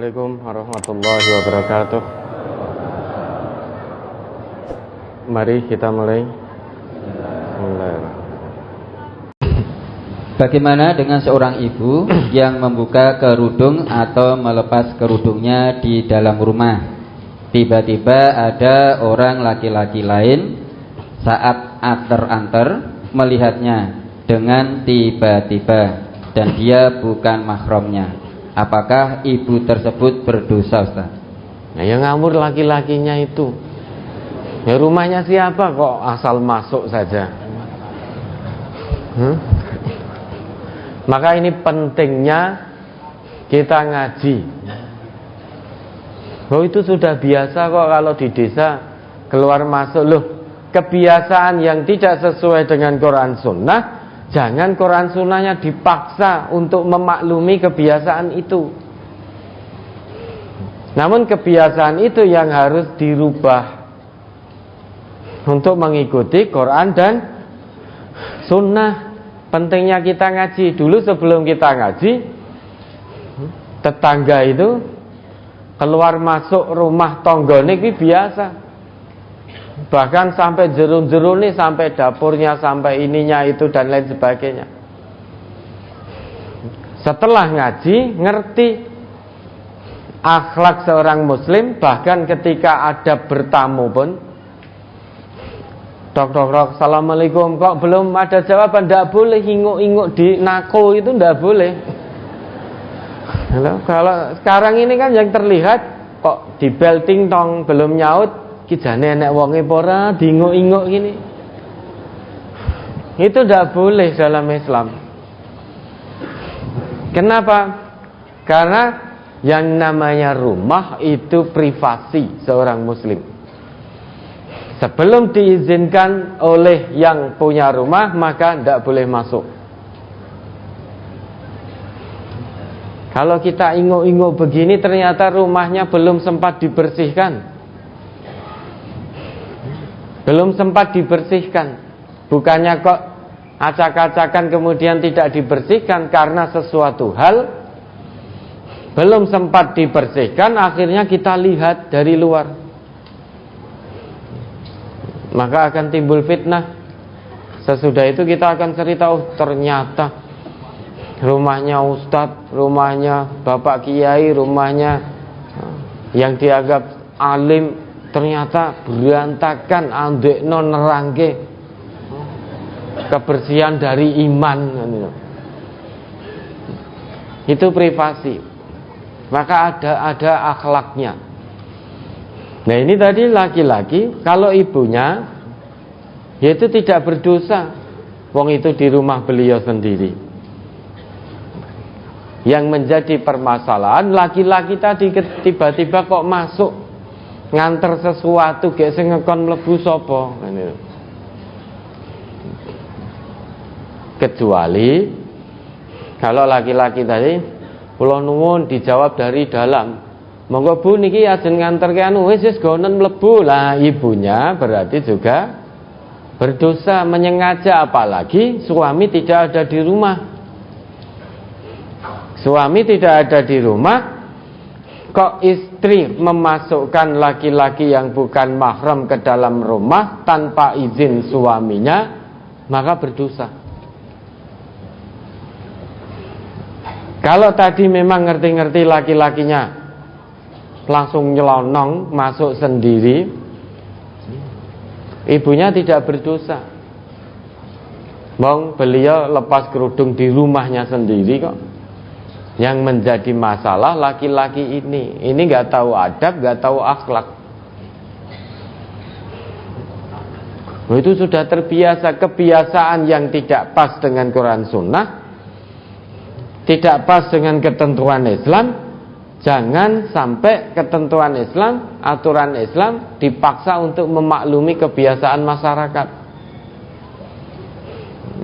Assalamualaikum warahmatullahi wabarakatuh. Mari kita mulai. Bagaimana dengan seorang ibu yang membuka kerudung atau melepas kerudungnya di dalam rumah? Tiba-tiba ada orang laki-laki lain saat antar-antar melihatnya dengan tiba-tiba dan dia bukan mahramnya. Apakah ibu tersebut berdosa, Ustaz? Nah, yang ngamur laki-lakinya itu. Ya rumahnya siapa kok asal masuk saja. Maka ini pentingnya kita ngaji. Oh, itu sudah biasa kok kalau di desa keluar masuk. Loh, kebiasaan yang tidak sesuai dengan Quran Sunnah, jangan Quran Sunnahnya dipaksa untuk memaklumi kebiasaan itu. Namun kebiasaan itu yang harus dirubah untuk mengikuti Quran dan Sunnah. Pentingnya kita ngaji dulu. Sebelum kita ngaji, tetangga itu keluar masuk rumah tangga niki biasa. Bahkan sampai jerun-jerun nih, sampai dapurnya, sampai ininya itu dan lain sebagainya. Setelah ngaji, ngerti akhlak seorang muslim. Bahkan ketika ada bertamu pun, Dok, assalamualaikum, kok belum ada jawaban? Tidak boleh inguk-inguk di nako, itu tidak boleh. Kalau sekarang ini kan yang terlihat, kok di belting tong belum nyaut, kijane enek wonge pora, diinguk-inguk gini. Itu tidak boleh dalam Islam. Kenapa? Karena yang namanya rumah itu privasi seorang muslim. Sebelum diizinkan oleh yang punya rumah, maka tidak boleh masuk. Kalau kita inguk-inguk begini, ternyata rumahnya belum sempat dibersihkan. Belum sempat dibersihkan. Bukannya kok acak-acakan kemudian tidak dibersihkan karena sesuatu hal belum sempat dibersihkan, akhirnya kita lihat dari luar. Maka akan timbul fitnah. Sesudah itu kita akan cerita, oh ternyata rumahnya ustadz, rumahnya bapak kiai, rumahnya yang dianggap alim, ternyata berantakan, andekno nerangke, kebersihan dari iman. Itu privasi. Maka ada akhlaknya. Nah, ini tadi laki-laki, kalau ibunya yaitu tidak berdosa. Wong itu di rumah beliau sendiri. Yang menjadi permasalahan, laki-laki tadi tiba-tiba kok masuk nganter sesuatu, gek sing ngekon mlebu sapa. Kecuali kalau laki-laki tadi, kula nuwun dijawab dari dalam. Monggo Bu niki ajeng nganterke anu wis gonen mlebu. Lah ibunya berarti juga berdosa menyengaja, apalagi suami tidak ada di rumah. Suami tidak ada di rumah, kok istri memasukkan laki-laki yang bukan mahram ke dalam rumah tanpa izin suaminya, maka berdosa. Kalau tadi memang ngerti-ngerti laki-lakinya langsung nyelonong masuk sendiri, ibunya tidak berdosa. Bang, beliau lepas kerudung di rumahnya sendiri kok. Yang menjadi masalah laki-laki ini nggak tahu adab, nggak tahu akhlak. Itu sudah terbiasa, kebiasaan yang tidak pas dengan Quran Sunnah, tidak pas dengan ketentuan Islam. Jangan sampai ketentuan Islam, aturan Islam dipaksa untuk memaklumi kebiasaan masyarakat.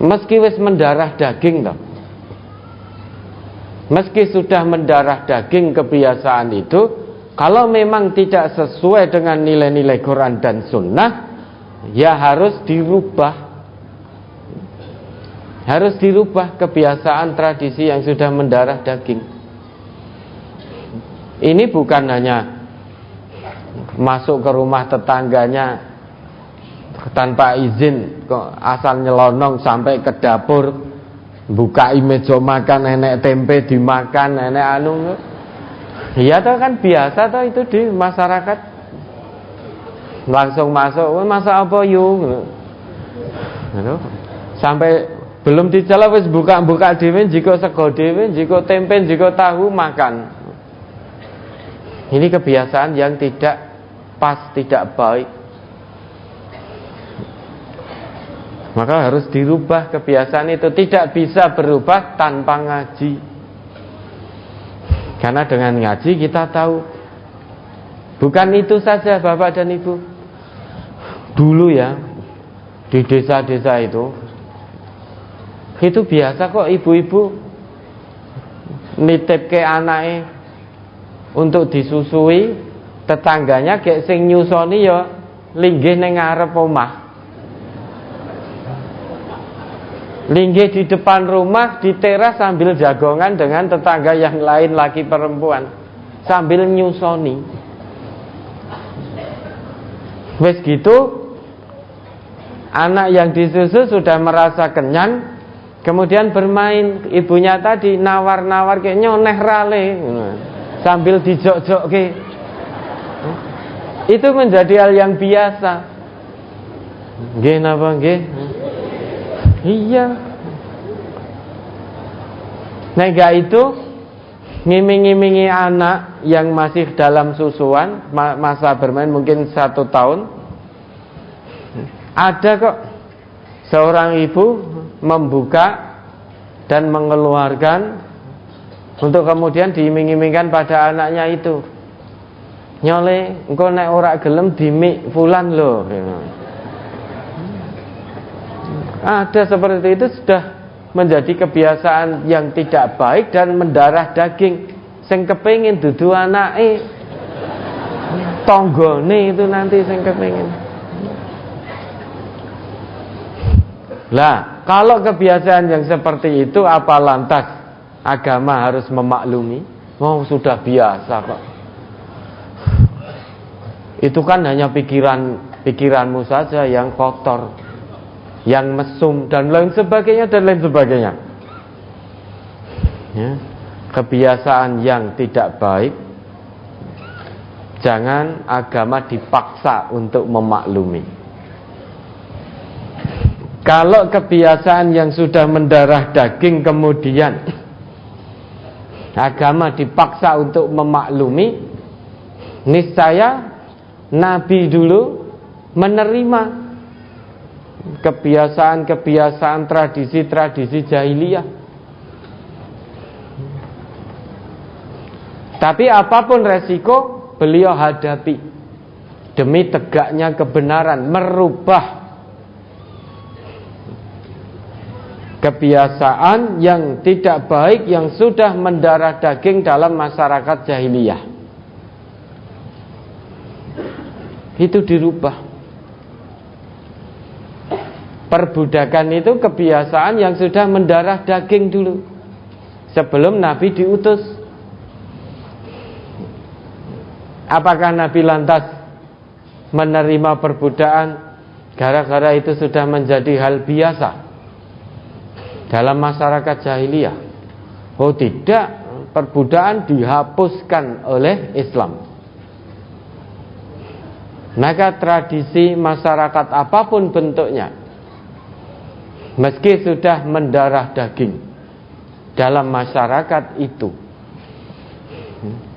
Meski wis mendarah daging toh. Meski sudah mendarah daging kebiasaan itu, kalau memang tidak sesuai dengan nilai-nilai Quran dan Sunnah, ya harus dirubah. Harus dirubah kebiasaan tradisi yang sudah mendarah daging. Ini bukan hanya masuk ke rumah tetangganya tanpa izin, kok asal nyelonong sampai ke dapur, buka meja makan, nenek tempe dimakan, nenek anu. Iya toh, kan biasa toh itu di masyarakat. Langsung masuk, masak apa yuk? Sampai belum dijawab wis buka-buka dhewe, jika sego dhewe, jika tempe, jika tahu makan. Ini kebiasaan yang tidak pas, tidak baik. Maka harus dirubah kebiasaan itu. Tidak bisa berubah tanpa ngaji. Karena dengan ngaji kita tahu. Bukan itu saja Bapak dan Ibu. Dulu ya, di desa-desa itu biasa kok ibu-ibu nitip ke anaknya untuk disusui, tetangganya kayak sing nyusoni ya linggih ning ngarep omah, linggih di depan rumah, di teras sambil jagongan dengan tetangga yang lain laki perempuan sambil nyusoni. Wes gitu, anak yang disusu sudah merasa kenyang, kemudian bermain, ibunya tadi nawar-nawar kayak nyoneh rale sambil dijok-jok ke. Itu menjadi hal yang biasa. Nggih napa nggih? Iya. Nega itu ngiming-ngimingi anak yang masih dalam susuan, masa bermain mungkin 1 tahun. Ada kok seorang ibu membuka dan mengeluarkan untuk kemudian diiming-imingkan pada anaknya itu. Nyole, engko nek ora gelem dimik fulan lho. Ada seperti itu, sudah menjadi kebiasaan yang tidak baik dan mendarah daging. Sing kepengin dudu anake, tanggane itu nanti sing kepengin. Lah, kalau kebiasaan yang seperti itu, apa lantas agama harus memaklumi? Oh, sudah biasa kok. Itu kan hanya pikiranmu saja yang kotor, yang mesum dan lain sebagainya dan lain sebagainya. Ya, kebiasaan yang tidak baik, jangan agama dipaksa untuk memaklumi. Kalau kebiasaan yang sudah mendarah daging kemudian agama dipaksa untuk memaklumi, niscaya Nabi dulu menerima kebiasaan-kebiasaan, tradisi-tradisi jahiliyah. Tapi apapun resiko, beliau hadapi demi tegaknya kebenaran, merubah kebiasaan yang tidak baik yang sudah mendarah daging dalam masyarakat jahiliyah. Itu dirubah. Perbudakan itu kebiasaan yang sudah mendarah daging dulu, sebelum Nabi diutus. Apakah Nabi lantas menerima perbudakan gara-gara itu sudah menjadi hal biasa dalam masyarakat jahiliyah? Oh tidak, perbudakan dihapuskan oleh Islam. Maka tradisi masyarakat apapun bentuknya, meski sudah mendarah daging dalam masyarakat itu,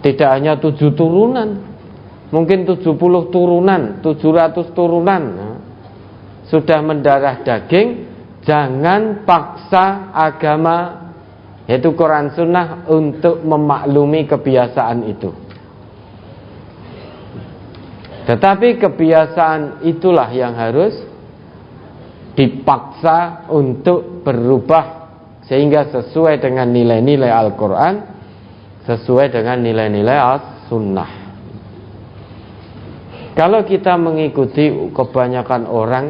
tidak hanya 7 turunan, mungkin 70 turunan, 700 turunan, sudah mendarah daging, jangan paksa agama, yaitu Quran Sunnah, untuk memaklumi kebiasaan itu. Tetapi kebiasaan itulah yang harus dipaksa untuk berubah sehingga sesuai dengan nilai-nilai Al-Quran, sesuai dengan nilai-nilai As-Sunnah. Kalau kita mengikuti kebanyakan orang,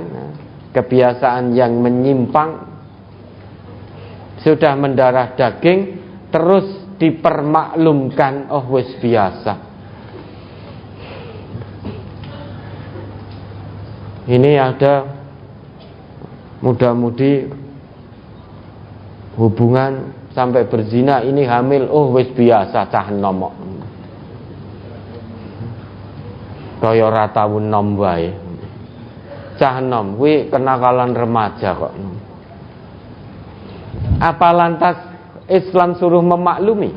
kebiasaan yang menyimpang, sudah mendarah daging, terus dipermaklumkan, oh wis biasa. Ini ada muda-mudi hubungan sampai berzina, ini hamil, oh wis biasa, cah nomok. Kaya ora tau nom wae. Cah nom kuwi kenakalan remaja kok. Apa lantas Islam suruh memaklumi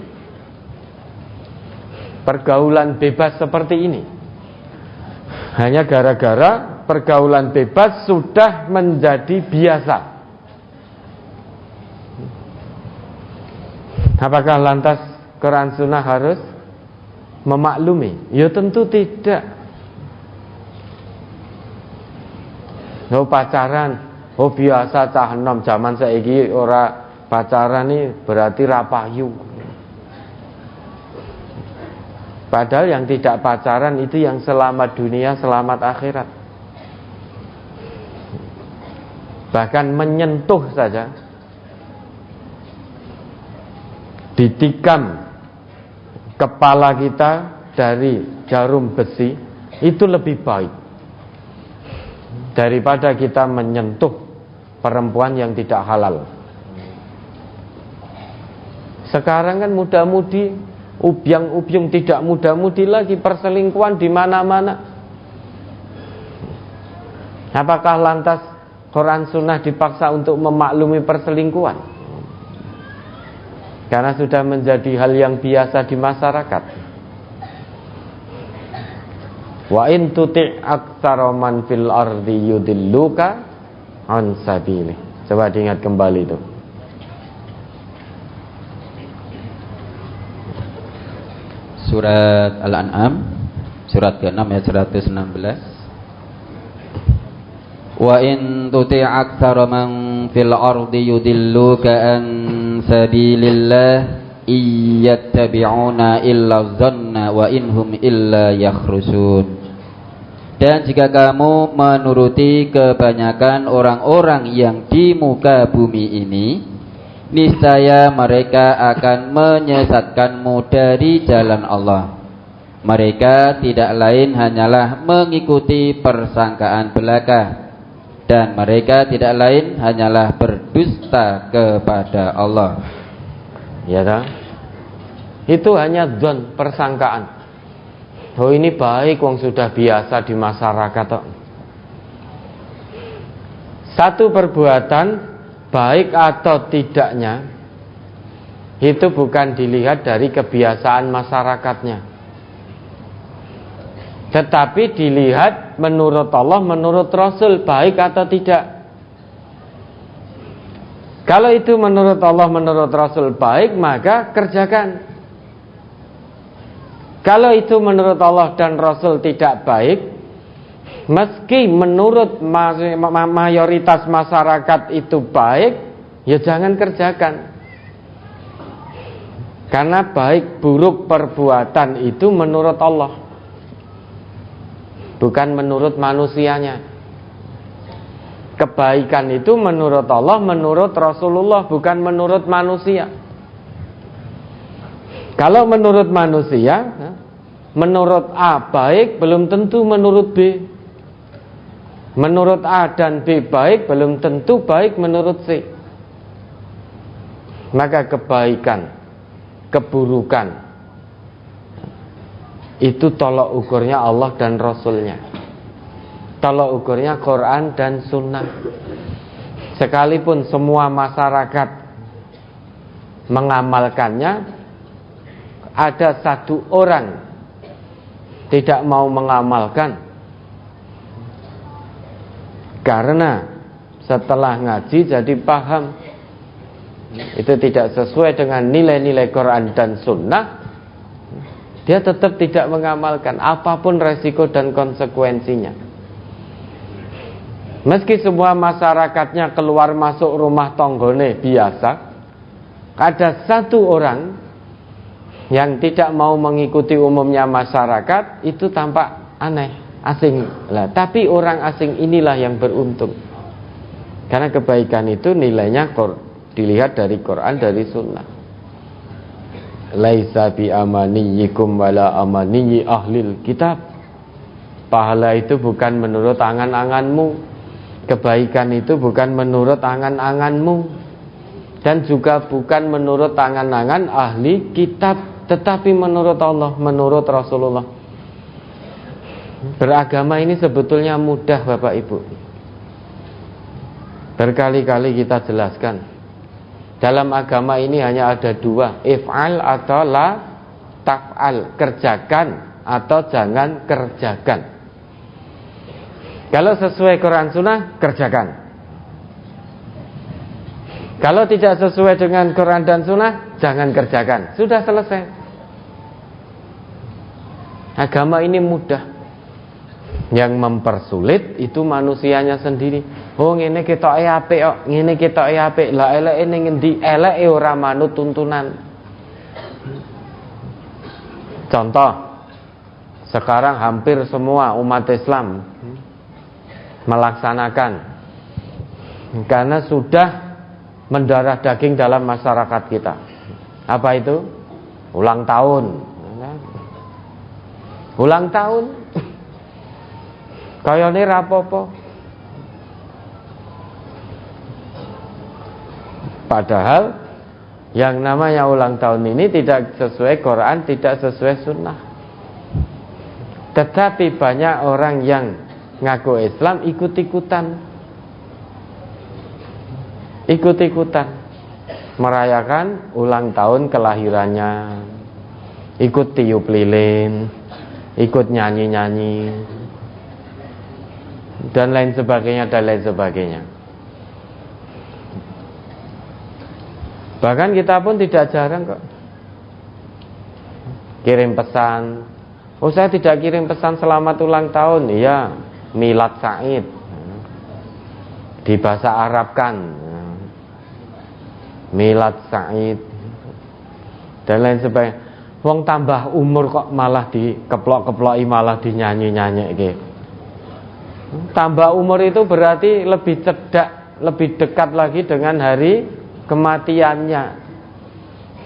pergaulan bebas seperti ini? Hanya gara-gara pergaulan bebas sudah menjadi biasa. Apakah lantas Quran Sunnah harus memaklumi? Ya tentu tidak. Oh pacaran, oh biasa cah enom, zaman saiki ora pacaran nih berarti rapayu. Padahal yang tidak pacaran itu yang selamat dunia, selamat akhirat. Bahkan menyentuh saja, ditikam kepala kita dari jarum besi, itu lebih baik daripada kita menyentuh perempuan yang tidak halal. Sekarang kan muda-mudi, ubyang-ubyung, tidak muda-mudi lagi, perselingkuhan di mana-mana. Apakah lantas Quran Sunnah dipaksa untuk memaklumi perselingkuhan? Karena sudah menjadi hal yang biasa di masyarakat. Wa in tuti' aktsara man fil ardi yudilluka an sabilih. Coba diingat kembali itu. Surat Al-An'am surat ke-6 ayat 116. Wa in tuti' aktsara man fil ardi yudilluka an sabilillah iyattabi'una illa dhanna wa inhum illa yakhrusun. Dan jika kamu menuruti kebanyakan orang-orang yang di muka bumi ini, niscaya mereka akan menyesatkanmu dari jalan Allah. Mereka tidak lain hanyalah mengikuti persangkaan belaka, dan mereka tidak lain hanyalah berdusta kepada Allah. Ya kan? Itu hanya dzon, persangkaan. Oh ini baik, wong sudah biasa di masyarakat. Satu perbuatan baik atau tidaknya itu bukan dilihat dari kebiasaan masyarakatnya, tetapi dilihat menurut Allah, menurut Rasul, baik atau tidak. Kalau itu menurut Allah, menurut Rasul baik, maka kerjakan. Kalau itu menurut Allah dan Rasul tidak baik, meski menurut mayoritas masyarakat itu baik, ya jangan kerjakan. Karena baik buruk perbuatan itu menurut Allah, bukan menurut manusianya. Kebaikan itu menurut Allah, menurut Rasulullah, bukan menurut manusia. Kalau menurut manusia, menurut A baik belum tentu menurut B. Menurut A dan B baik belum tentu baik menurut C. Maka kebaikan, keburukan itu tolak ukurnya Allah dan Rasulnya. Tolak ukurnya Quran dan Sunnah. Sekalipun semua masyarakat mengamalkannya, ada satu orang tidak mau mengamalkan karena setelah ngaji jadi paham itu tidak sesuai dengan nilai-nilai Quran dan Sunnah, dia tetap tidak mengamalkan apapun resiko dan konsekuensinya. Meski semua masyarakatnya keluar masuk rumah tonggone biasa, ada satu orang yang tidak mau mengikuti umumnya masyarakat, itu tampak aneh, asing lah. Tapi orang asing inilah yang beruntung, karena kebaikan itu nilainya dilihat dari Quran, dari Sunnah. laisa bi amaniyikum wala amaniyi ahlil kitab. Pahala itu bukan menurut angan-anganmu, kebaikan itu bukan menurut angan-anganmu, dan juga bukan menurut angan-angan ahli kitab, tetapi menurut Allah, menurut Rasulullah. Beragama ini sebetulnya mudah, Bapak Ibu. Berkali-kali kita jelaskan, dalam agama ini hanya ada dua, if'al atau la taf'al, kerjakan atau jangan kerjakan. Kalau sesuai Quran Sunnah, kerjakan. Kalau tidak sesuai dengan Quran dan Sunnah, jangan kerjakan. Sudah selesai. Agama ini mudah. Yang mempersulit itu manusianya sendiri. Oh ngene ketoke apik kok, ngene ketoke apik. Lah eleke ning endi? Eleke ora manut tuntunan. Contoh, sekarang hampir semua umat Islam melaksanakan, karena sudah mendarah daging dalam masyarakat kita. Apa itu? Ulang tahun. Ulang tahun. Kayane rapopo. Padahal yang namanya ulang tahun ini tidak sesuai Quran, tidak sesuai Sunnah. Tetapi banyak orang yang ngaku Islam ikut-ikutan, merayakan ulang tahun kelahirannya, ikut tiup lilin, ikut nyanyi-nyanyi, dan lain sebagainya. Bahkan kita pun tidak jarang kok kirim pesan. Oh, saya tidak kirim pesan selamat ulang tahun. Iya, milad Said, dibahasa Arabkan, milad Said, dan lain sebagainya. Wong tambah umur kok malah dikeplok-keploki, malah dinyanyi-nyanyi gitu. Tambah umur itu berarti lebih cedak, lebih dekat lagi dengan hari kematiannya.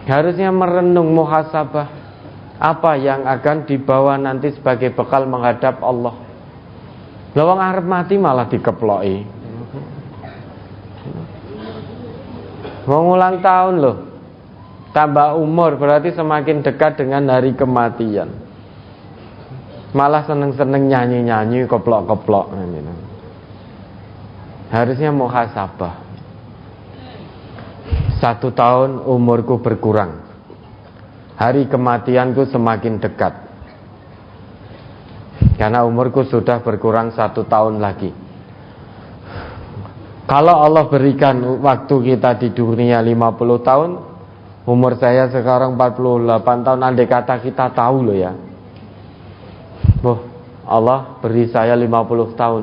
Harusnya merenung, muhasabah, apa yang akan dibawa nanti sebagai bekal menghadap Allah. Lawang arep mati malah dikeploki. Wong ulang tahun loh, tambah umur berarti semakin dekat dengan hari kematian. Malah seneng-seneng nyanyi-nyanyi, keplok-keplok. Harusnya muhasabah. 1 tahun umurku berkurang, hari kematianku semakin dekat, karena umurku sudah berkurang 1 tahun lagi. Kalau Allah berikan waktu kita di dunia 50 tahun, umur saya sekarang 48 tahun, andai kata kita tahu loh ya, Allah beri saya 50 tahun,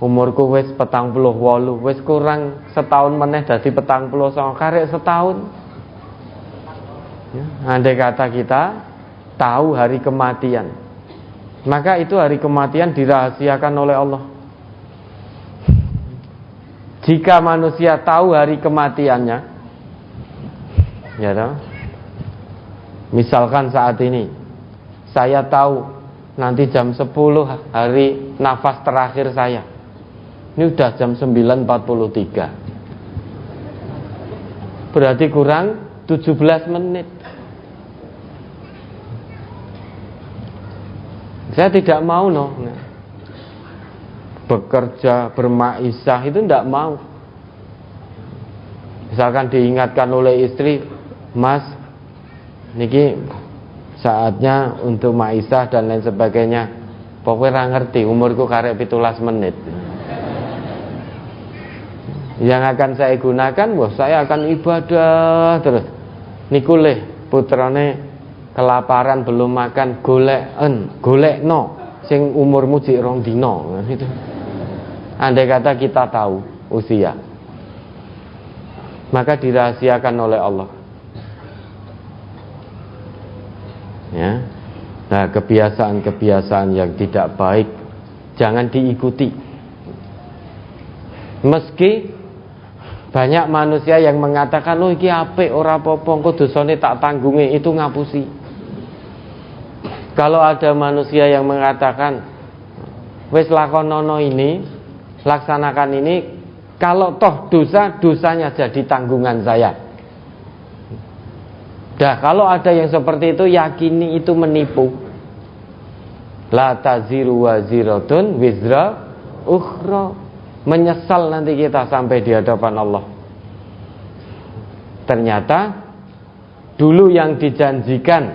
umurku wis 48, wis kurang setahun meneh dadi 49, karek setahun. Andai kata kita tahu hari kematian, maka itu hari kematian dirahasiakan oleh Allah. Jika manusia tahu hari kematiannya, ya toh? Misalkan saat ini saya tahu nanti jam 10 hari nafas terakhir saya. Ini udah jam 9.43. Berarti kurang 17 menit. Saya tidak mau bekerja, bermaisah, itu tidak mau. Misalkan diingatkan oleh istri, Mas, niki saatnya untuk maisah dan lain sebagainya. Pokoknya ra ngerti, umurku karek 17 menit. Yang akan saya gunakan, saya akan ibadah terus. Niku leh putrane kelaparan belum makan, golekno sing umurmu jek 2 dina gitu. Andai kata kita tahu usia, maka dirahasiakan oleh Allah. Ya. Nah, kebiasaan-kebiasaan yang tidak baik jangan diikuti. Meski Banyak manusia yang mengatakan, "Oh iki apik ora apa-apa, engko dosane tak tanggungi," itu ngapusi. Kalau ada manusia yang mengatakan, "Wis lakonono ini, laksanakan ini, kalau toh dosanya jadi tanggungan saya." Dah, kalau ada yang seperti itu, yakini itu menipu. La taziru waziratun wizra ukhra. Menyesal nanti kita sampai di hadapan Allah. Ternyata dulu yang dijanjikan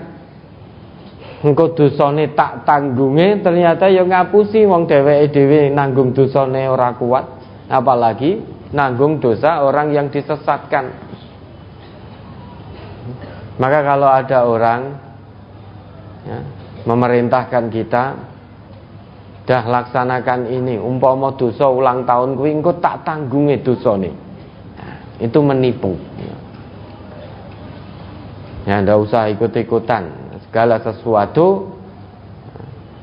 engko dosane tak tanggunge, ternyata ya ngapusi wong dheweke dhewe nanggung dosane ora kuat, apalagi nanggung dosa orang yang disesatkan. Maka kalau ada orang memerintahkan kita, dah laksanakan ini, umpama dosa ulang tahun kuwi engko tak tanggunge dosane, itu menipu. Ya, ndak usah ikut-ikutan. Segala sesuatu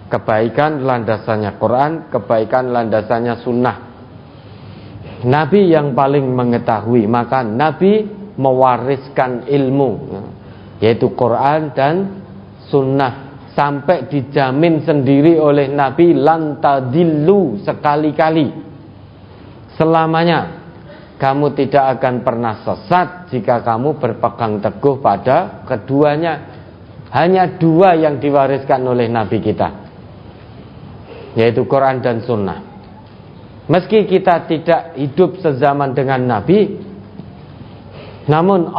kebaikan landasannya Quran, kebaikan landasannya sunnah. Nabi yang paling mengetahui, maka Nabi mewariskan ilmu, yaitu Quran dan sunnah. Sampai dijamin sendiri oleh Nabi, lan tadillu, sekali-kali selamanya kamu tidak akan pernah sesat jika kamu berpegang teguh pada keduanya. Hanya dua yang diwariskan oleh Nabi kita, yaitu Quran dan sunnah. Meski kita tidak hidup sezaman dengan Nabi, namun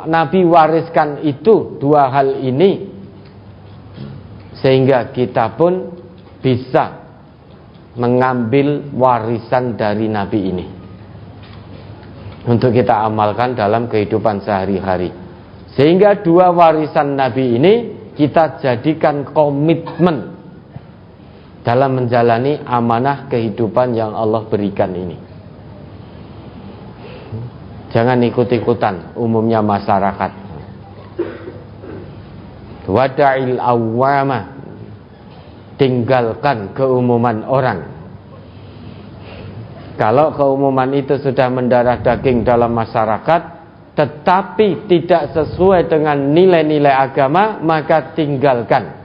Nabi wariskan itu, dua hal ini, sehingga kita pun bisa mengambil warisan dari Nabi ini untuk kita amalkan dalam kehidupan sehari-hari. Sehingga dua warisan Nabi ini kita jadikan komitmen dalam menjalani amanah kehidupan yang Allah berikan ini. Jangan ikut-ikutan umumnya masyarakat. Wada'il awwama, tinggalkan keumuman orang. Kalau keumuman itu sudah mendarah daging dalam masyarakat, tetapi tidak sesuai dengan nilai-nilai agama, maka tinggalkan.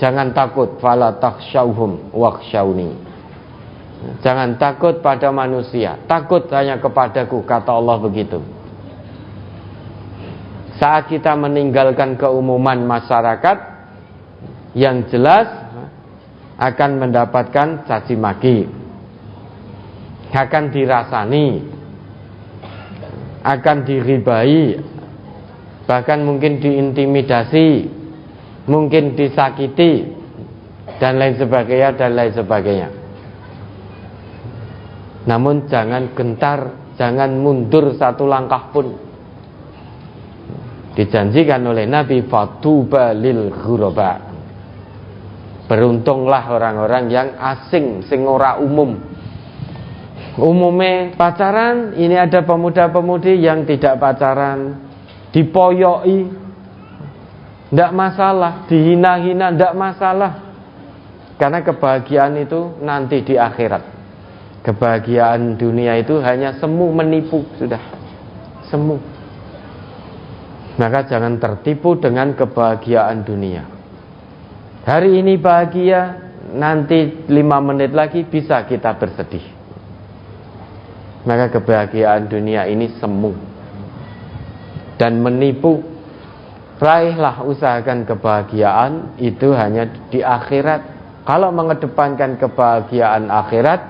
Jangan takut, fala takhshawhum wakhshawni. Jangan takut pada manusia, takut hanya kepadaku, kata Allah begitu. Saat kita meninggalkan keumuman masyarakat, yang jelas akan mendapatkan caci maki, akan dirasani, akan diribai, bahkan mungkin diintimidasi, mungkin disakiti, dan lain sebagainya. Namun jangan gentar, jangan mundur satu langkah pun. Dijanjikan oleh Nabi, fatuba lil ghuraba, beruntunglah orang-orang yang asing, sing ora umum. Umumnya pacaran, ini ada pemuda-pemudi yang tidak pacaran, dipoyoi, ndak masalah, dihina-hina, ndak masalah, karena kebahagiaan itu nanti di akhirat. Kebahagiaan dunia itu hanya semu, menipu, sudah semu. Maka jangan tertipu dengan kebahagiaan dunia. Hari ini bahagia, nanti 5 menit lagi bisa kita bersedih. Maka kebahagiaan dunia ini semu dan menipu. Raihlah, usahakan kebahagiaan itu hanya di akhirat. Kalau mengedepankan kebahagiaan akhirat,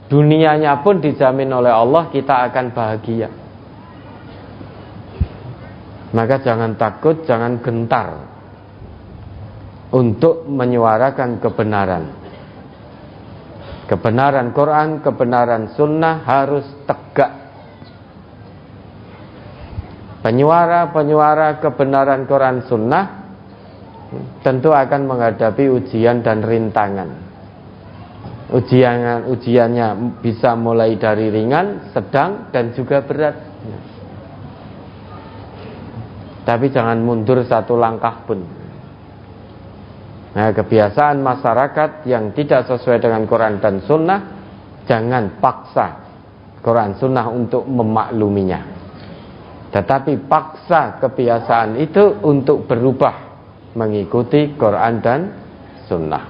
dunianya pun dijamin oleh Allah kita akan bahagia. Maka jangan takut, jangan gentar untuk menyuarakan kebenaran. Kebenaran Quran, kebenaran sunnah harus tegak. Penyuara kebenaran Quran sunnah tentu akan menghadapi ujian dan rintangan. Ujiannya bisa mulai dari ringan, sedang, dan juga berat. Tapi jangan mundur satu langkah pun. Nah, kebiasaan masyarakat yang tidak sesuai dengan Quran dan Sunnah, jangan paksa Quran Sunnah untuk memakluminya. Tetapi paksa kebiasaan itu untuk berubah mengikuti Quran dan Sunnah.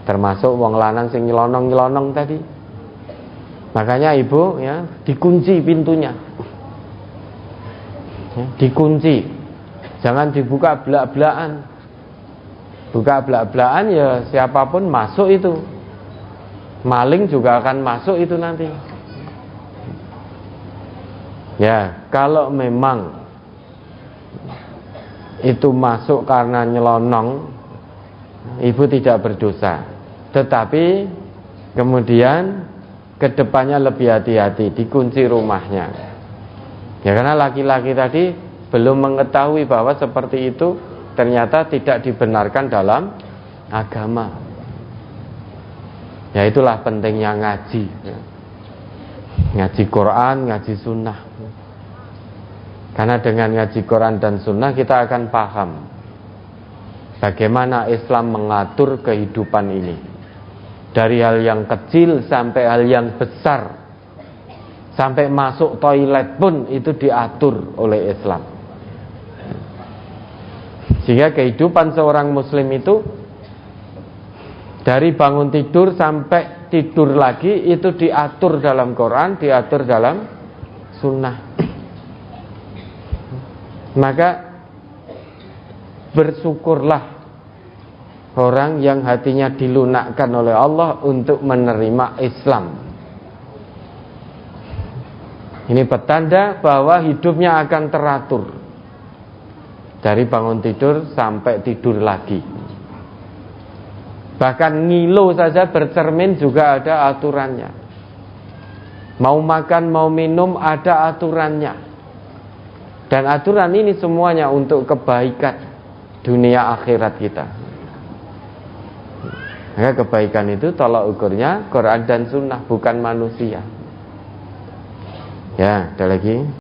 Termasuk wong lanang sing nyelonong-nyelonong tadi. Makanya ibu ya dikunci pintunya, ya, dikunci, jangan dibuka belak-belakan. Buka belak-belakan ya siapapun masuk itu, maling juga akan masuk itu nanti. Ya kalau memang itu masuk karena nyelonong, ibu tidak berdosa. Tetapi kemudian kedepannya lebih hati-hati, dikunci rumahnya. Ya karena laki-laki tadi belum mengetahui bahwa seperti itu ternyata tidak dibenarkan dalam agama. Ya itulah pentingnya ngaji, ya. Ngaji Quran, ngaji Sunnah. Karena dengan ngaji Quran dan Sunnah kita akan paham bagaimana Islam mengatur kehidupan ini. Dari hal yang kecil sampai hal yang besar, sampai masuk toilet pun itu diatur oleh Islam. Sehingga kehidupan seorang muslim itu dari bangun tidur sampai tidur lagi itu diatur dalam Quran, diatur dalam Sunnah. Maka bersyukurlah orang yang hatinya dilunakkan oleh Allah untuk menerima Islam. Ini petanda bahwa hidupnya akan teratur dari bangun tidur sampai tidur lagi. Bahkan ngilu saja bercermin juga ada aturannya. Mau makan, mau minum ada aturannya. Dan aturan ini semuanya untuk kebaikan dunia akhirat kita. Maka kebaikan itu tolak ukurnya Quran dan Sunnah, bukan manusia. Ya, ada lagi.